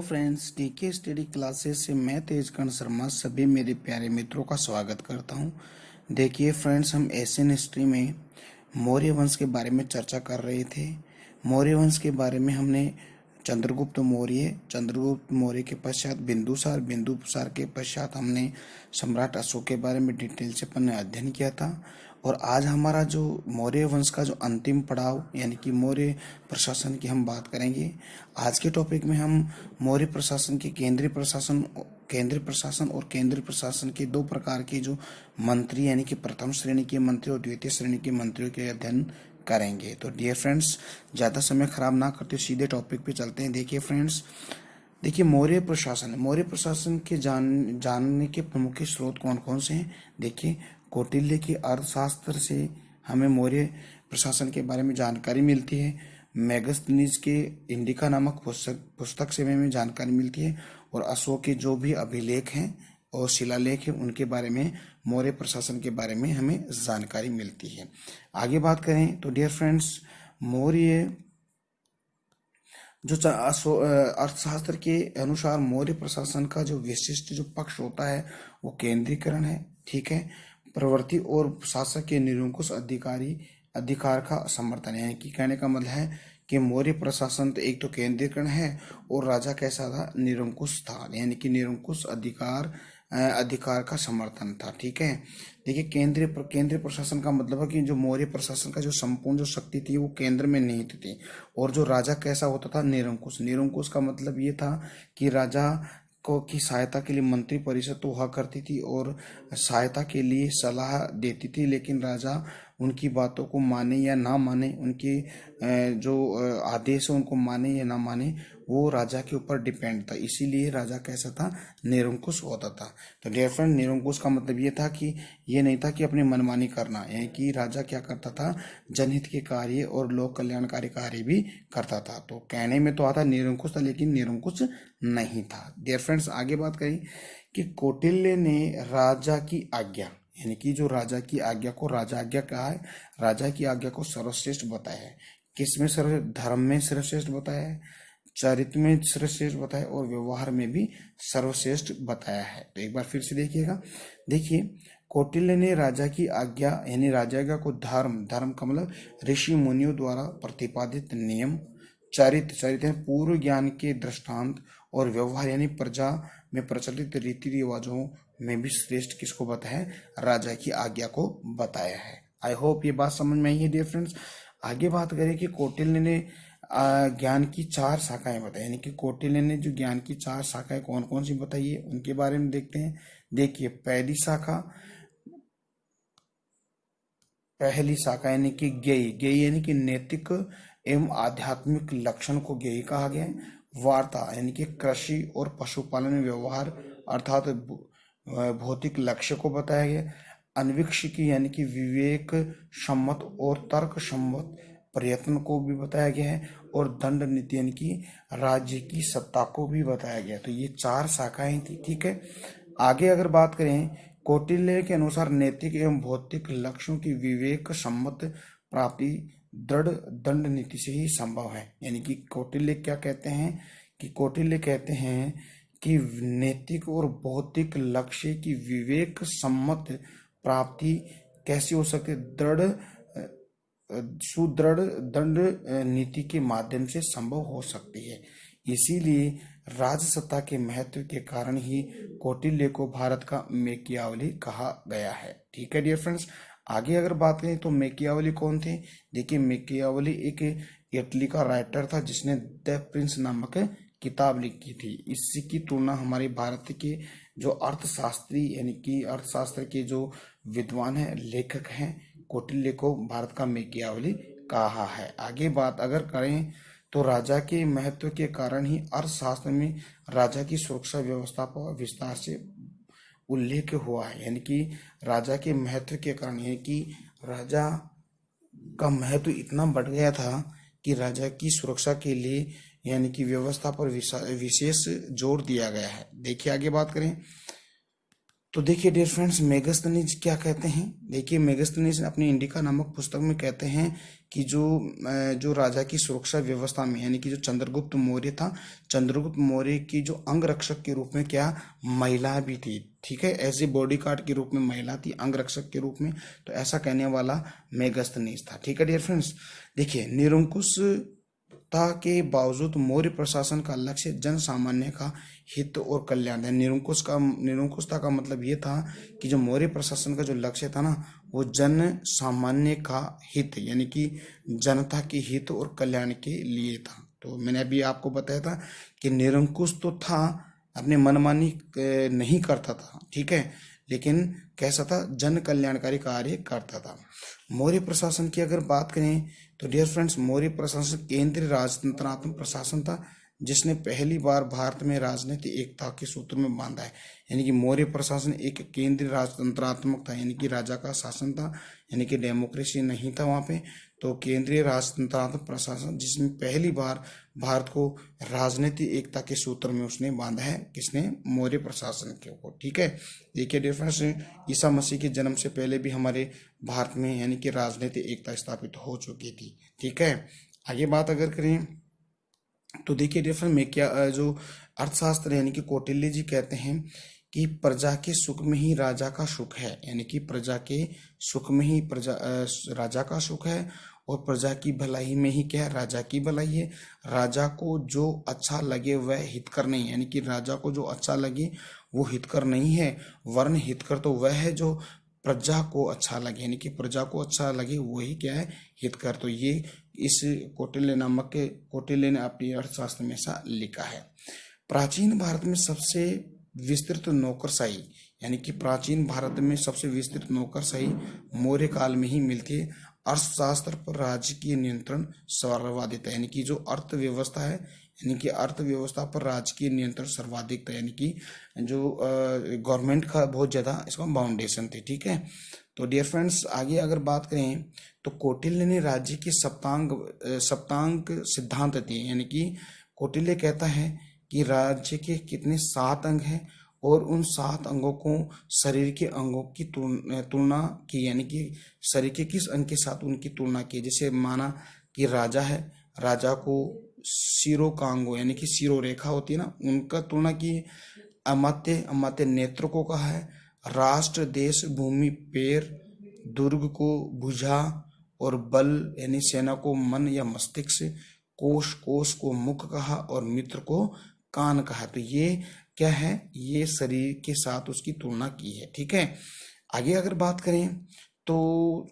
Friends, DK study classes से मैं तेजकर्ण शर्मा सभी मेरे प्यारे मित्रों का स्वागत करता हूं। देखिए फ्रेंड्स, हम एशियन हिस्ट्री में मौर्य वंश के बारे में चर्चा कर रहे थे। मौर्य वंश के बारे में हमने चंद्रगुप्त मौर्य के पश्चात बिंदुसार के पश्चात हमने सम्राट अशोक के बारे में डिटेल से अपन ने अध्ययन किया था। और आज हमारा जो मौर्य वंश का जो अंतिम पड़ाव यानी कि मौर्य प्रशासन की हम बात करेंगे। आज के टॉपिक में हम मौर्य प्रशासन के केंद्रीय प्रशासन और केंद्रीय प्रशासन के दो प्रकार के जो मंत्री यानी कि प्रथम श्रेणी के मंत्री और द्वितीय श्रेणी के मंत्रियों के अध्ययन करेंगे। तो डियर फ्रेंड्स, ज़्यादा समय खराब ना करते सीधे टॉपिक पे चलते हैं। देखिए फ्रेंड्स, देखिए मौर्य प्रशासन के जानने के प्रमुख स्रोत कौन कौन से हैं। देखिए, कौटिल्य के अर्थशास्त्र से हमें मौर्य प्रशासन के बारे में जानकारी मिलती है। मेगस्थनीज के इंडिका नामक पुस्तक से हमें जानकारी मिलती है। और अशोक के जो भी अभिलेख हैं और शिलालेख हैं उनके बारे में, मौर्य प्रशासन के बारे में हमें जानकारी मिलती है। आगे बात करें तो डियर फ्रेंड्स, मौर्य जो अर्थशास्त्र के अनुसार मौर्य प्रशासन का जो विशिष्ट जो पक्ष होता है वो केंद्रीकरण है। ठीक है, प्रवृत्ति और शासक के निरंकुश अधिकार का समर्थन है। कि कहने का मतलब है कि मौर्य प्रशासन तो एक तो केंद्रीकरण है और राजा कैसा था, निरंकुश था, यानी कि निरंकुश अधिकार का समर्थन था। ठीक है, देखिए केंद्रीय प्रशासन का मतलब है कि जो मौर्य प्रशासन का जो संपूर्ण जो शक्ति थी वो केंद्र में निहित थी। और जो राजा कैसा होता था, निरंकुश का मतलब ये था कि राजा को की सहायता के लिए मंत्री परिषद तो हुआ करती थी और सहायता के लिए सलाह देती थी, लेकिन राजा उनकी बातों को माने या ना माने, उनके जो आदेश है उनको माने या ना माने, वो राजा के ऊपर डिपेंड था। इसीलिए राजा कैसा था, निरंकुश होता था। तो डियर फ्रेंड, निरंकुश का मतलब ये था कि ये नहीं था कि अपनी मनमानी करना, यानी कि राजा क्या करता था, जनहित के कार्य और लोक कल्याणकारी कार्य भी करता था। तो कहने में तो आता निरंकुश था, लेकिन निरंकुश नहीं था। डियर फ्रेंड्स, आगे बात करें कि कौटिल्य ने राजा की आज्ञा, यानी कि जो राजा की आज्ञा को राजा आज्ञा कहा है, राजा की आज्ञा को सर्वश्रेष्ठ बताया है। किसमें धर्म में सर्वश्रेष्ठ बताया है, चरित्र में सर्वश्रेष्ठ बताया और व्यवहार में भी सर्वश्रेष्ठ बताया है। तो एक बार फिर से देखिएगा। देखिए, कौटिल्य ने राजा की आज्ञा यानी राजा आज्ञा को धर्म का मतलब ऋषि मुनियों द्वारा प्रतिपादित नियम, चरित्र पूर्व ज्ञान के दृष्टांत और व्यवहार यानी प्रजा में प्रचलित रीति रिवाजों में भी श्रेष्ठ किसको बताया है, राजा की आज्ञा को बताया है। आई होप ये बात समझ में आई है डियर फ्रेंड्स। आगे बात करें कि कौटिल्य ने ज्ञान की 4 शाखाएं बताई, यानी कि कौटिल्य ने जो ज्ञान की 4 शाखाएं कौन कौन सी बताई है उनके बारे में देखते हैं। देखिए, पहली शाखा यानी कि ज्ञेय यानी कि नैतिक एवं आध्यात्मिक लक्षण को ज्ञेय कहा गया है। वार्ता यानी कि कृषि और पशुपालन व्यवहार अर्थात भौतिक लक्ष्य को बताया गया। अन्वीक्षिकी यानी कि विवेक सम्मत और तर्क सम्मत प्रयत्न को भी बताया गया है। और दंड नीति यानी कि राज्य की सत्ता को भी बताया गया। तो ये 4 शाखाएं थी। ठीक है, आगे अगर बात करें, कौटिल्य के अनुसार नैतिक एवं भौतिक लक्ष्यों की विवेक सम्मत प्राप्ति दृढ़ दंड नीति से ही संभव है। यानी कि कौटिल्य कहते हैं कि नैतिक और भौतिक लक्ष्य की विवेक सम्मत प्राप्ति कैसी हो सकती है, सुदृढ़ दंड नीति के माध्यम से संभव हो सकती है। इसीलिए राजसत्ता के महत्व के कारण ही कौटिल्य को भारत का मैकियावली कहा गया है। ठीक है डियर फ्रेंड्स, आगे अगर बात करें तो मैकियावली कौन थे। देखिए, मैकियावली एक इटली का राइटर था जिसने द प्रिंस नामक किताब लिखी थी। इसकी तुलना हमारे भारत के जो अर्थशास्त्री यानी कि अर्थशास्त्र के जो विद्वान हैं, लेखक हैं, कौटिल्य को भारत का मैकियावली कहा है। आगे बात अगर करें तो राजा के महत्व के कारण ही अर्थशास्त्र में राजा की सुरक्षा व्यवस्था पर विस्तार से उल्लेख हुआ है। यानी कि राजा के महत्व के कारण, यानी कि राजा का महत्व इतना बढ़ गया था कि राजा की सुरक्षा के लिए यानी कि व्यवस्था पर विशेष जोर दिया गया है। देखिए, आगे बात करें तो देखिए डियर फ्रेंड्स, मेगास्थनीज क्या कहते हैं। देखिए मेगास्थनीज अपनी इंडिका नामक पुस्तक में कहते हैं कि जो राजा की सुरक्षा व्यवस्था में, यानी कि जो चंद्रगुप्त मौर्य था, चंद्रगुप्त मौर्य की जो अंगरक्षक के रूप में क्या महिला भी थी। ठीक है, एज ए बॉडी गार्ड के रूप में महिला थी, अंगरक्षक के रूप में। तो ऐसा कहने वाला मेगास्थनीज था। ठीक है डियर फ्रेंड्स, देखिए निरंकुश के बावजूद मौर्य प्रशासन का लक्ष्य जन सामान्य का हित और कल्याण है। निरंकुशता का मतलब ये था कि जो मौर्य प्रशासन का जो लक्ष्य था ना, वो जन सामान्य का हित, यानी कि जनता के हित और कल्याण के लिए था। तो मैंने अभी आपको बताया था कि निरंकुश तो था, अपने मनमानी नहीं करता था, ठीक है, लेकिन कैसा था, जन कल्याणकारी कार्य करता था। मौर्य प्रशासन की अगर बात करें तो डियर फ्रेंड्स, मौर्य प्रशासन केंद्रीय राजतंत्रात्मक प्रशासन था, जिसने पहली बार भारत में राजनीतिक एकता के सूत्र में बांधा है। यानी कि मौर्य प्रशासन एक केंद्रीय राजतंत्रात्मक था, यानी कि राजा का शासन था, यानी कि डेमोक्रेसी नहीं था वहाँ पे। तो केंद्रीय राजतंत्रात्मक प्रशासन, जिसमें पहली बार भारत को राजनीतिक एकता के सूत्र में उसने बांधा है, किसने, मौर्य प्रशासन के ऊपर। ठीक है, देखिए डियर फ्रेंड्स, ईसा मसीह के जन्म से पहले भी हमारे भारत में यानी कि राजनीतिक एकता स्थापित हो चुकी थी। ठीक है, आगे बात अगर करें तो देखिए डियर फ्रेंड, में क्या जो अर्थशास्त्र यानी कि कौटिल्य जी कहते हैं कि प्रजा के सुख में ही राजा का सुख है, यानी कि प्रजा के सुख में ही राजा का सुख है, और प्रजा की भलाई में ही क्या है, राजा की भलाई है। राजा को जो अच्छा लगे वह हितकर नहीं, यानी कि राजा को जो अच्छा लगे वो हितकर नहीं है, वरन हितकर तो वह है जो प्रजा को अच्छा लगे, यानी कि प्रजा को अच्छा लगे वही क्या है, हितकर। तो ये इस कौटिल्य ने अपनी अर्थशास्त्र में ऐसा लिखा है। प्राचीन भारत में सबसे विस्तृत नौकरशाही, यानी कि प्राचीन भारत में सबसे विस्तृत नौकरशाही मौर्य काल में ही मिलती है। अर्थशास्त्र पर राजकीय नियंत्रण सर्वाधिक था, यानी कि जो अर्थव्यवस्था है, यानी कि अर्थव्यवस्था पर राजकीय नियंत्रण सर्वाधिक था, यानी कि जो गवर्नमेंट का बहुत ज़्यादा इसका बाउंडेशन थी। ठीक है, तो डियर फ्रेंड्स, आगे अगर बात करें तो कौटिल्य ने राज्य के सप्तांग सिद्धांत दिए, यानी कि कौटिल्य कहता है कि राज्य के कितने 7 अंग हैं, और उन 7 अंगों को शरीर के अंगों की तुलना की, यानी कि शरीर के किस अंग के साथ उनकी तुलना की। जैसे माना कि राजा है, राजा को शिरो का अंगों, यानी कि शिरो रेखा होती है ना, उनका तुलना की। अमात्य नेत्र को कहा है, राष्ट्र देश भूमि पैर, दुर्ग को भुजा, और बल यानी सेना को मन या मस्तिष्क, कोश को मुख कहा, और मित्र को कान कहा। तो ये क्या है, ये शरीर के साथ उसकी तुलना की है। ठीक है, आगे अगर बात करें तो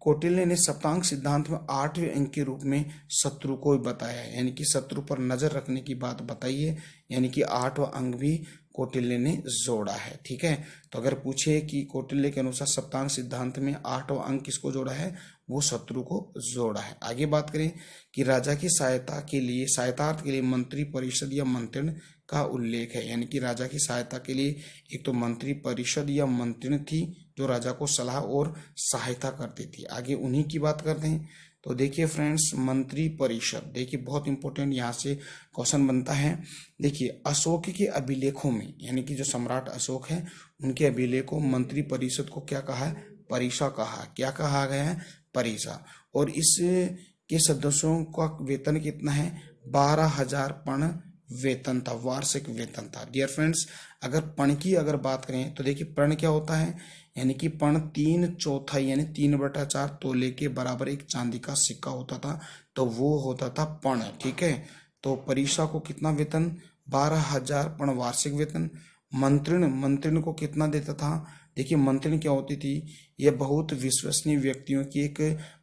कौटिल्य ने सप्तांग सिद्धांत में 8वें अंक के रूप में शत्रु को बताया है, यानी कि शत्रु पर नजर रखने की बात बताई है, यानी कि 8वां अंक भी कौटिल्य ने जोड़ा है। ठीक है, तो अगर पूछे कि कौटिल्य के अनुसार सप्तांग सिद्धांत में 8वां अंक किसको जोड़ा है, वो शत्रु को जोड़ा है। आगे बात करें कि राजा की सहायतार्थ के लिए मंत्री परिषद या मंत्रिण का उल्लेख है, यानी कि राजा की सहायता के लिए एक तो मंत्री परिषद या मंत्रिण थी जो राजा को सलाह और सहायता करती थी। आगे उन्हीं की बात करते हैं। तो देखिए फ्रेंड्स, मंत्री परिषद, देखिए बहुत इंपॉर्टेंट यहाँ से क्वेश्चन बनता है। देखिए अशोक के अभिलेखों में, यानी कि जो सम्राट अशोक है उनके अभिलेखों, मंत्री परिषद को क्या कहा है, परिषा कहा। क्या कहा गया है, परिषा। और इस के सदस्यों का वेतन कितना है, 12,000 पर्ण वेतन था, वार्षिक वेतन था। डियर फ्रेंड्स, अगर पर्ण की अगर बात करें तो देखिए पर्ण क्या होता है, यानी कि पर्ण 3/4 यानी 3/4 तोले के बराबर एक चांदी का सिक्का होता था, तो वो होता था पर्ण। ठीक है, तो परिषा को कितना वेतन, 12,000 पर्ण वार्षिक वेतन। मंत्रिण को कितना देता था, देखिए मंत्रिण क्या होती थी, यह बहुत विश्वसनीय व्यक्तियों की एक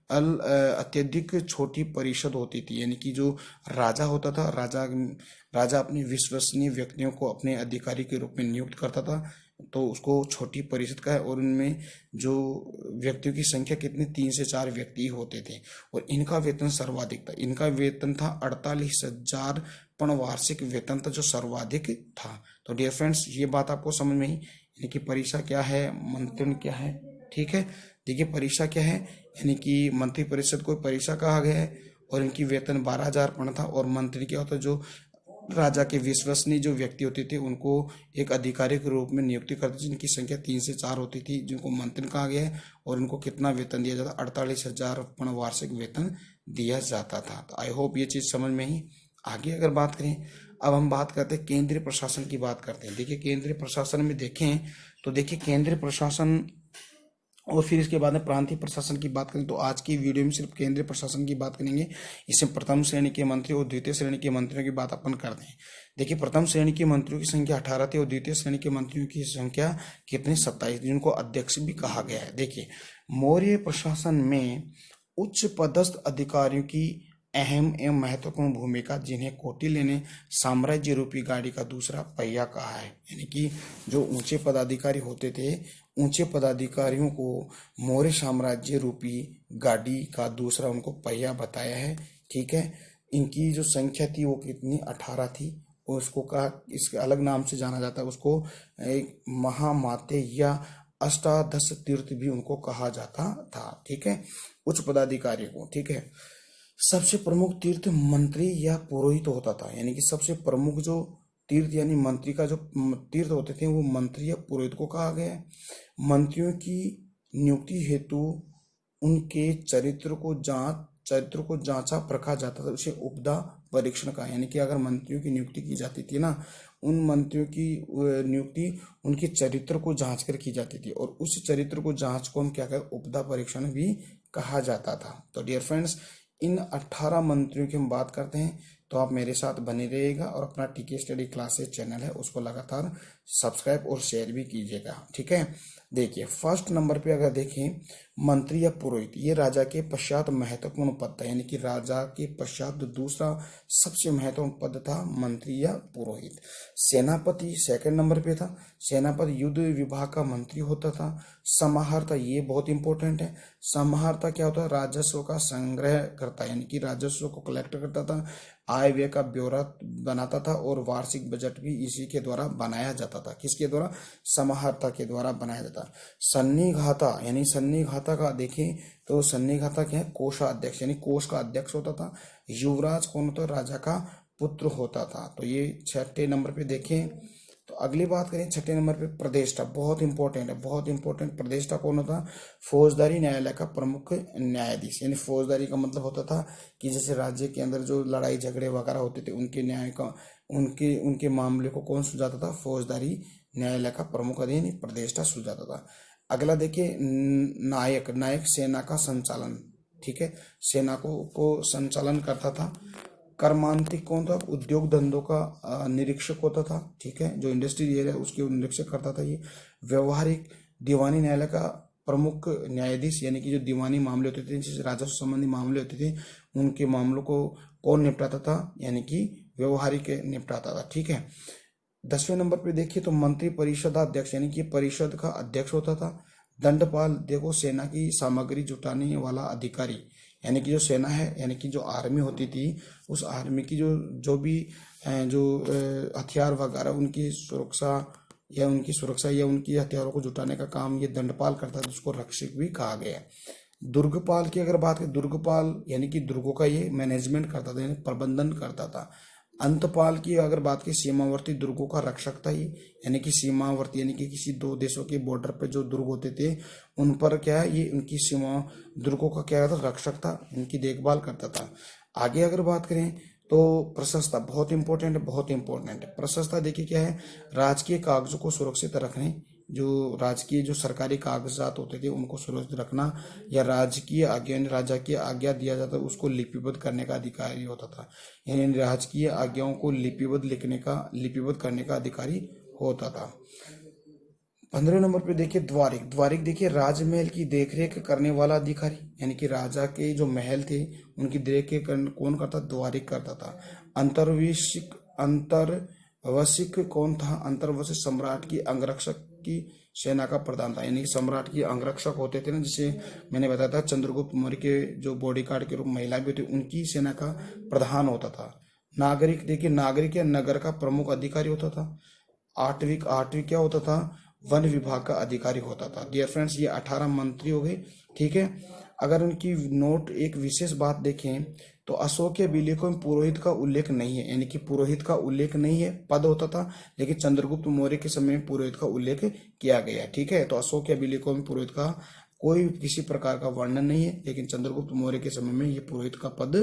अत्यधिक छोटी परिषद होती थी, यानी कि जो राजा होता था, राजा अपने विश्वसनीय व्यक्तियों को अपने अधिकारी के रूप में नियुक्त करता था, तो उसको छोटी परिषद का है। और उनमें जो व्यक्तियों की संख्या कितनी, 3 से 4 व्यक्ति होते थे, और इनका वेतन सर्वाधिक था। इनका वेतन था 48,000 पर्ण वार्षिक वेतन था, जो सर्वाधिक था। तो डियर फ्रेंड्स, ये बात आपको समझ में आई, यानी कि परिषा क्या है, मंत्रिण क्या है। ठीक है, देखिए परिषा क्या है, यानी कि मंत्री परिषद को परिषा कहा गया है, और इनकी वेतन 12,000 पर्ण था। और मंत्री क्या होता है, जो राजा के विश्वसनीय जो व्यक्ति होते थे उनको एक अधिकारी के रूप में नियुक्ति करते थे, जिनकी संख्या 3 से 4 होती थी, जिनको मंत्री कहा गया है। और इनको कितना वेतन दिया जाता? 48,000 वार्षिक वेतन दिया जाता था। तो आई होप ये चीज़ समझ में ही। आगे अगर बात करें, अब हम बात करते हैं केंद्रीय प्रशासन की बात करते हैं। देखिए केंद्रीय प्रशासन में देखें तो देखिए केंद्रीय प्रशासन और फिर इसके बाद में प्रांतीय प्रशासन की बात करें तो आज की वीडियो में सिर्फ केंद्रीय प्रशासन की बात करेंगे। इसमें प्रथम श्रेणी के मंत्री और द्वितीय श्रेणी के मंत्रियों की बात अपन करते हैं। देखिए प्रथम श्रेणी के मंत्रियों की संख्या 18 थी और द्वितीय श्रेणी के मंत्रियों की संख्या कितनी? 27, जिनको अध्यक्ष भी कहा गया है। देखिए मौर्य प्रशासन में उच्च पदस्थ अधिकारियों की अहम एवं महत्वपूर्ण भूमिका, जिन्हें कौटिल्य ने साम्राज्य रूपी गाड़ी का दूसरा पहिया कहा है। यानी कि जो ऊंचे पदाधिकारी होते थे, ऊंचे पदाधिकारियों को मौर्य साम्राज्य रूपी गाड़ी का दूसरा उनको पहिया बताया है। ठीक है, इनकी जो संख्या थी वो कितनी? 18 थी। और उसको कहा, इसके अलग नाम से जाना जाता है, उसको एक महामाते या अष्टादश तीर्थ भी उनको कहा जाता था। ठीक है, उच्च पदाधिकारी को। ठीक है, सबसे प्रमुख तीर्थ मंत्री या पुरोहित होता था। यानी कि सबसे प्रमुख जो तीर्थ यानी मंत्री का जो तीर्थ होते थे वो मंत्री या पुरोहित को कहा गया है। मंत्रियों की नियुक्ति हेतु उनके चरित्र को जांचा परखा जाता था, उसे उपदा परीक्षण का। यानी कि अगर मंत्रियों की नियुक्ति की जाती थी ना, उन मंत्रियों की नियुक्ति उनके चरित्र को जांच कर की जाती थी, और उस चरित्र को जांच को हम क्या कहें? उपदा परीक्षण भी कहा जाता था। तो डियर फ्रेंड्स, इन 18 मंत्रियों की हम बात करते हैं, तो आप मेरे साथ बने रहिएगा और अपना टीके स्टडी क्लासेस चैनल है उसको लगातार सब्सक्राइब और शेयर भी कीजिएगा। ठीक है, देखिए फर्स्ट नंबर पे अगर देखें मंत्री या पुरोहित, ये राजा के पश्चात महत्वपूर्ण पद था। यानी कि राजा के पश्चात दूसरा सबसे महत्वपूर्ण पद था मंत्री या पुरोहित। सेनापति सेकंड नंबर पे था। सेनापति युद्ध विभाग का मंत्री होता था। समाहर्ता, ये बहुत इंपॉर्टेंट है। समाहर्ता क्या होता है? राजस्व का संग्रह करता, यानी कि राजस्व को कलेक्ट करता था, आय व्यय का ब्यौरा बनाता था, और वार्षिक बजट भी इसी के द्वारा बनाया जाता था। किसके द्वारा? समाहर्ता के द्वारा बनाया जाता। सन्निघाता, यानी सन्निघाता का देखें तो सन्निघाता क्या है? कोषाध्यक्ष, यानी कोष का अध्यक्ष होता था। युवराज कौन होता? राजा का पुत्र होता था। तो ये 6ठे नंबर पे देखें। तो अगली बात करें 6ठे नंबर पे प्रदेष्टा, बहुत इंपॉर्टेंट है, बहुत इंपॉर्टेंट। प्रदेष्टा कौन होता? फौजदारी न्यायालय का प्रमुख न्यायाधीश। यानी फौजदारी का मतलब होता था कि जैसे राज्य के अंदर जो लड़ाई झगड़े वगैरह होते थे, उनके न्याय का उनके मामले को कौन सुलझाता था? फौजदारी न्यायालय का प्रमुख अधिकारी प्रदेष्टा सुलझाता था। अगला देखिए नायक, नायक सेना का संचालन। ठीक है, सेना को संचालन करता था। कर्मांतिक कौन था? उद्योग धंधों का निरीक्षक होता था। ठीक है, जो इंडस्ट्री एरिया उसके निरीक्षक करता था ये। व्यवहारिक, दीवानी न्यायालय का प्रमुख न्यायाधीश, यानी कि जो दीवानी मामले होते थे, जैसे राजस्व संबंधी मामले होते थे, उनके मामलों को कौन निपटाता था? यानी कि व्यवहारिक निपटाता था। ठीक है, 10वें नंबर पे देखिए तो मंत्री परिषद अध्यक्ष, यानी कि परिषद का अध्यक्ष होता था। दंडपाल, देखो सेना की सामग्री जुटाने वाला अधिकारी, यानी कि जो सेना है, यानी कि जो आर्मी होती थी, उस आर्मी की जो भी हथियार वगैरह उनकी सुरक्षा या उनकी हथियारों को जुटाने का काम ये दंडपाल करता था, जिसको रक्षक भी कहा गया है। दुर्गपाल की अगर बात करें, दुर्गपाल यानी कि दुर्गों का ये मैनेजमेंट करता था, यानी प्रबंधन करता था। अंतपाल की अगर बात की, सीमावर्ती दुर्गों का रक्षक था ये, यानी कि सीमावर्ती यानी कि किसी दो देशों के बॉर्डर पे जो दुर्ग होते थे उन पर क्या है, ये उनकी सीमा दुर्गों का क्या था? रक्षक था, इनकी देखभाल करता था। आगे अगर बात करें तो प्रशस्ता, बहुत इंपॉर्टेंट है, बहुत इंपॉर्टेंट है। प्रशस्ता देखिए क्या है? राजकीय कागजों को सुरक्षित रखने, जो राजकीय जो सरकारी कागजात होते थे उनको सुरक्षित रखना, या राजकीय आज्ञा राजा की आज्ञा दिया जाता उसको लिपिबद्ध करने का अधिकारी होता था। यानी राजकीय आज्ञाओं को लिपिबद्ध करने का अधिकारी होता था। 15 नंबर पे देखिए द्वारिक, द्वारिक देखिए राजमहल की देखरेख करने वाला अधिकारी, यानी कि राजा के जो महल थे उनकी देखरेख कौन करता? द्वारिक करता था। अंतर्वशिक कौन था? अंतर्वशिक सम्राट की अंगरक्षक की सेना का प्रधान था, यानी कि सम्राट की अंगरक्षक होते थे ना, जिसे मैंने बताया था चंद्रगुप्त मौर्य के जो बॉडीगार्ड के रूप महिला भी होती, उनकी सेना का प्रधान होता था। नागरिक देखिए, नागरिक या नगर का प्रमुख अधिकारी होता था। आठवीं क्या होता था? वन विभाग का अधिकारी होता था। डियर फ्रेंड्स, ये 18 मंत्री हो गए। ठीक है, अगर उनकी नोट एक विशेष बात देखें तो अशोक या बिलिको में पुरोहित का उल्लेख नहीं है, यानी कि पुरोहित का उल्लेख नहीं है, पद होता था, लेकिन चंद्रगुप्त मौर्य के समय में पुरोहित का उल्लेख किया गया है। ठीक है, तो अशोक या बिलिको में पुरोहित का कोई किसी प्रकार का वर्णन नहीं है, लेकिन चंद्रगुप्त मौर्य के समय में ये पुरोहित का पद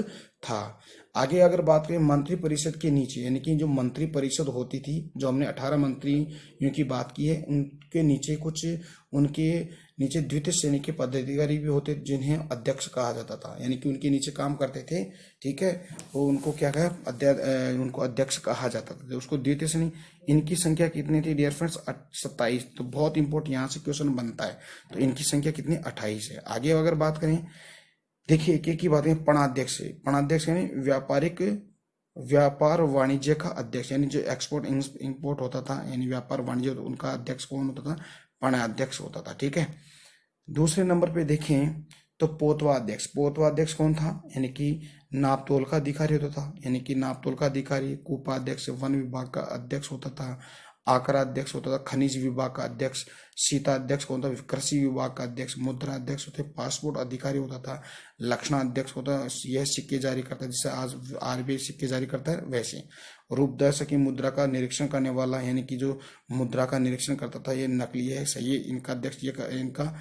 था। आगे अगर बात करें मंत्री परिषद के नीचे, यानी कि जो मंत्री परिषद होती थी, जो हमने 18 मंत्रियों की बात की है, उनके नीचे कुछ उनके नीचे द्वितीय श्रेणी के पदाधिकारी भी होते जिन्हें अध्यक्ष कहा जाता था, यानी कि उनके नीचे काम करते थे। ठीक है, तो उनको क्या कहा, उनको अध्यक्ष कहा जाता था, तो उसको द्वितीय श्रेणी। इनकी संख्या कितनी थी डियर फ्रेंड्स? 27। तो बहुत इंपॉर्टेंट यहाँ से क्वेश्चन बनता है। तो इनकी संख्या कितनी? 28 है। आगे अगर बात करें, देखिए एक एक की बात करें। पणाध्यक्ष, पणाध्यक्ष यानी व्यापार वाणिज्य का अध्यक्ष, यानी जो एक्सपोर्ट इंपोर्ट होता था, यानी व्यापार वाणिज्य, उनका अध्यक्ष कौन होता था? पणाध्यक्ष होता था। ठीक है, दूसरे नंबर पे देखें तो पोतवा अध्यक्ष। पोतवा अध्यक्ष कौन था? यानी कि नापतोल का अधिकारी होता था, यानी कि नापतोल का अधिकारी। कूपाध्यक्ष वन विभाग का अध्यक्ष होता था। आकरा अध्यक्ष होता था खनिज विभाग का अध्यक्ष। सीता अध्यक्ष कौन था? कृषि विभाग का अध्यक्ष। मुद्रा अध्यक्ष होते पासपोर्ट अधिकारी होता था। लक्षणा अध्यक्ष होता, यह सिक्के जारी करता है, जैसे आज आरबीआई सिक्के जारी करता है वैसे। रूपदर्शक की मुद्रा का निरीक्षण करने वाला, यानी कि जो मुद्रा का निरीक्षण करता था, ये नकली है सही है, इनका अध्यक्ष इनका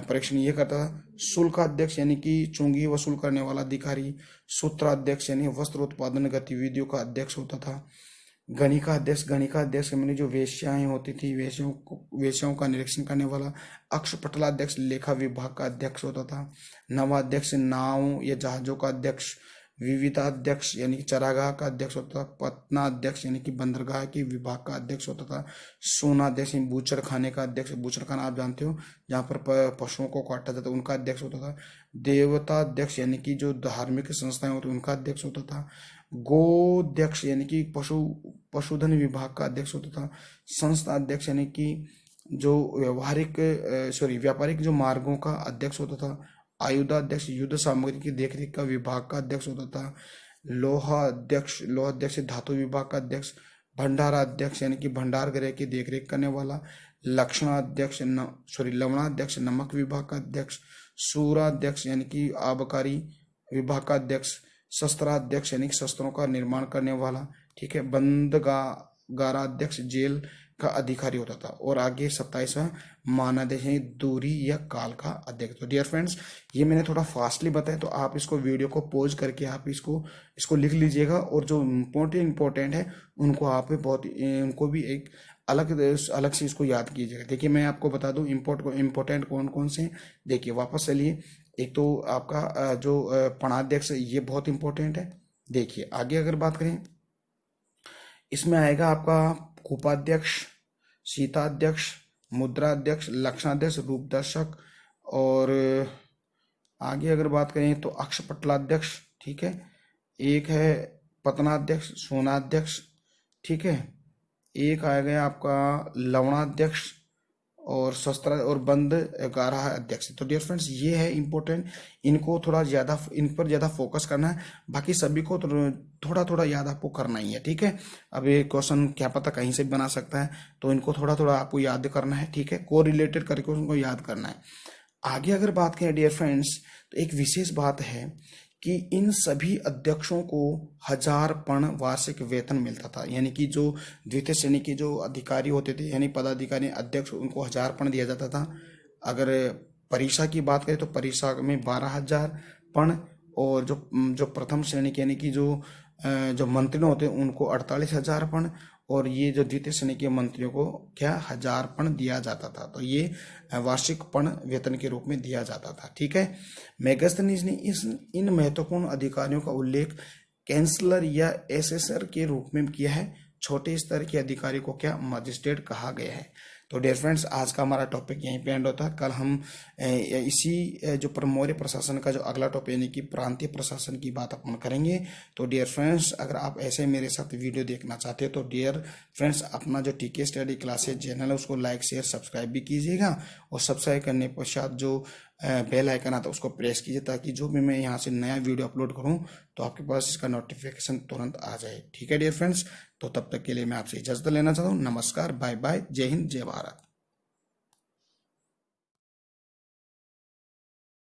परीक्षण ये करता था। शुल्क अध्यक्ष यानी कि चुंगी वसूल करने वाला अधिकारी। सूत्राध्यक्ष यानी वस्त्र उत्पादन गतिविधियों का अध्यक्ष होता था। गणिका अध्यक्ष मैंने जो वेश्याएं होती थी, वेश्याओं का निरीक्षण करने वाला। अक्षपटलाध्यक्ष लेखा विभाग का अध्यक्ष होता था। नवाध्यक्ष नाव या जहाजों का अध्यक्ष। विविधाध्यक्ष यानी कि चरागाह का अध्यक्ष होता था। पत्नाध्यक्ष यानी कि बंदरगाह के विभाग का अध्यक्ष होता था। सोनाध्यक्ष यानी बूचड़ खाने का अध्यक्ष, बूचड़ खाना आप जानते हो जहाँ पर पशुओं को काटा जाता है, उनका अध्यक्ष होता था। देवता अध्यक्ष यानी कि जो धार्मिक संस्थाएं होती उनका अध्यक्ष होता था। गोध्यक्ष यानी कि पशुधन विभाग का अध्यक्ष होता था। संस्था अध्यक्ष यानी कि जो व्यापारिक जो मार्गों का अध्यक्ष होता था। आयुधाध्यक्ष युद्ध सामग्री की देखरेख का विभाग का अध्यक्ष होता था। लोहा अध्यक्ष धातु विभाग का अध्यक्ष। भंडाराध्यक्ष यानी कि भंडार गृह की देखरेख करने वाला। लवणाध्यक्ष नमक विभाग का अध्यक्ष। सूराध्यक्ष यानी कि आबकारी विभाग का अध्यक्ष। शस्त्राध्यक्ष यानी कि शस्त्रों का निर्माण करने वाला। ठीक है, बंदगाराध्यक्ष जेल का अधिकारी होता था। और आगे 27वां मानादेश यानी दूरी या काल का अध्यक्ष। तो डियर फ्रेंड्स, ये मैंने थोड़ा फास्टली बताया, तो आप इसको वीडियो को पॉज करके आप इसको लिख लीजिएगा, और जो इम्पोर्टेंट है उनको भी एक अलग से इसको याद कीजिएगा। देखिए मैं आपको बता दूं इम्पोर्टेंट कौन कौन से। देखिए वापस चलिए, एक तो आपका जो पणाध्यक्ष ये बहुत इंपॉर्टेंट है। देखिए आगे अगर बात करें, इसमें आएगा आपका कूपाध्यक्ष, सीताध्यक्ष, मुद्राध्यक्ष, लक्षणाध्यक्ष, रूपदर्शक, और आगे अगर बात करें तो अक्षपटलाध्यक्ष। ठीक है, एक है पतनाध्यक्ष, सोनाध्यक्ष। ठीक है, एक आ गया आपका लवणाध्यक्ष, और शस्त्र और बंद गारहा अध्यक्ष। तो डियर फ्रेंड्स, ये है इंपॉर्टेंट, इनको थोड़ा ज्यादा इन पर ज्यादा फोकस करना है, बाकी सभी को थोड़ा थोड़ा याद आपको करना ही है। ठीक है, अब ये क्वेश्चन क्या पता कहीं से बना सकता है, तो इनको थोड़ा थोड़ा आपको याद करना है। ठीक है, को रिलेटेड करके उनको याद करना है। आगे अगर बात करें डियर फ्रेंड्स, तो एक विशेष बात है कि इन सभी अध्यक्षों को 1000 पण वार्षिक वेतन मिलता था, यानी कि जो द्वितीय श्रेणी के जो अधिकारी होते थे, यानी पदाधिकारी अध्यक्ष, उनको 1000 पण दिया जाता था। अगर परीक्षा की बात करें तो परीक्षा में 12,000 पण, और जो प्रथम श्रेणी के यानी कि जो मंत्री होते हैं उनको 48,000 पण, और ये जो द्वितीय श्रेणी के मंत्रियों को क्या 1000 पण दिया जाता था। तो ये वार्षिक पण वेतन के रूप में दिया जाता था। ठीक है, मेगास्थनीज ने इन महत्वपूर्ण अधिकारियों का उल्लेख कैंसलर या एसेसर के रूप में किया है। छोटे स्तर के अधिकारी को क्या मजिस्ट्रेट कहा गया है। तो डियर फ्रेंड्स, आज का हमारा टॉपिक यहीं पे एंड होता है। कल हम इसी जो मौर्य प्रशासन का जो अगला टॉपिक यानी कि प्रांतीय प्रशासन की बात अपन करेंगे। तो डियर फ्रेंड्स, अगर आप ऐसे मेरे साथ वीडियो देखना चाहते हो तो डियर फ्रेंड्स, अपना जो टीके स्टडी क्लासेज चैनल है उसको लाइक शेयर सब्सक्राइब भी कीजिएगा, और सब्सक्राइब करने पश्चात जो बेल आइकन आता है उसको प्रेस कीजिए, ताकि जो भी मैं यहाँ से नया वीडियो अपलोड करूँ तो आपके पास इसका नोटिफिकेशन तुरंत आ जाए। ठीक है डियर फ्रेंड्स, तो तब तक के लिए मैं आपसे इजाजत लेना चाहता हूँ। नमस्कार, बाय बाय, जय हिंद, जय भारत।